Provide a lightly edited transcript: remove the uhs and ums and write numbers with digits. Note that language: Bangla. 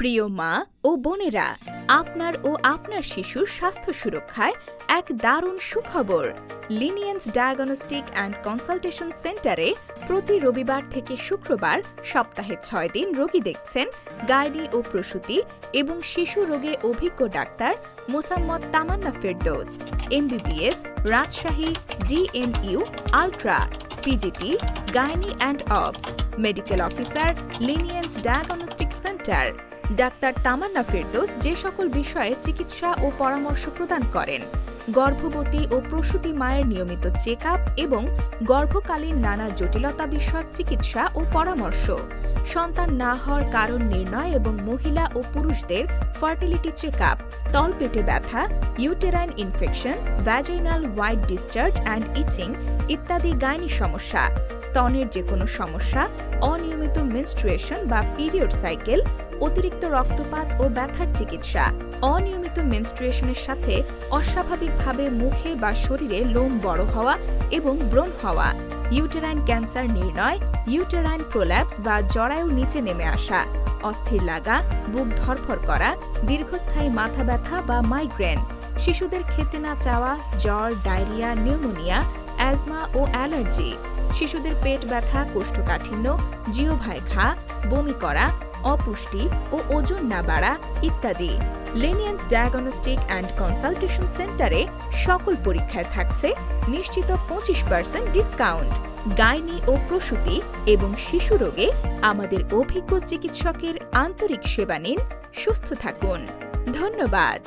প্রিয় মা ও বোনেরা, আপনার ও আপনার শিশুর স্বাস্থ্য সুরক্ষায় এক দারুণ সুখবর। লিনিয়েন্স ডায়াগনস্টিক অ্যান্ড কনসালটেশন সেন্টারে প্রতি রবিবার থেকে শুক্রবার সপ্তাহে ৬ দিন রোগী দেখছেন গাইনি ও প্রসূতি এবং শিশু রোগে অভিজ্ঞ doctor Mosammad Tamanna Ferdous, MBBS, Rajshahi, DMU, ultra, PGT, gynae and obs, medical officer, লিনিয়েন্স diagnostic centre. Doctor Tamanna Ferdous যে সকল বিষয়ে চিকিৎসা ও পরামর্শ প্রদান করেন: গর্ভবতী ও প্রসূতি মায়ের নিয়মিত চেক আপ এবং গর্ভকালীন নানা জটিলতা বিষয়ক চিকিৎসা ও পরামর্শ, সন্তান না হওয়ার কারণ নির্ণয় এবং মহিলা ও পুরুষদের ফার্টিলিটি চেক আপ, তলপেটে ব্যথা, uterine infection, vaginal white discharge and itching ইত্যাদি গাইনি সমস্যা, স্তনের যে কোনো সমস্যা, অনিয়মিত মেনস্ট্রুয়েশন বা পিরিয়ড সাইকেল, অতিরিক্ত রক্তপাত ও ব্যথার চিকিৎসা, অনিয়মিত মেনস্ট্রুয়েশনের সাথে অস্বাভাবিকভাবে মুখে বা শরীরে লোম বড় হওয়া এবং ব্রণ হওয়া, ইউটেরাইন ক্যান্সার নির্ণয়, ইউটেরাইন প্রোল্যাপস বা জরায়ু নিচে নেমে আসা, অস্থির লাগা, বুক ধড়ফড় করা, দীর্ঘস্থায়ী মাথা ব্যথা বা মাইগ্রেন, শিশুদের খেতে না চাওয়া, জ্বর, ডায়রিয়া, নিউমোনিয়া, অ্যাজমা ও অ্যালার্জি, শিশুদের পেট ব্যথা, কোষ্ঠকাঠিন্য, জিহ্বায় ঘা, বমি করা, অপুষ্টি ও ওজন না বাড়া ইত্যাদি। লিনিয়েন্স ডায়াগনস্টিক অ্যান্ড কনসালটেশন সেন্টারে সকল পরীক্ষায় থাকছে নিশ্চিত 25% ডিসকাউন্ট। গাইনি ও প্রসূতি এবং শিশু রোগে আমাদের অভিজ্ঞ চিকিৎসকের আন্তরিক সেবা নিন। সুস্থ থাকুন। ধন্যবাদ।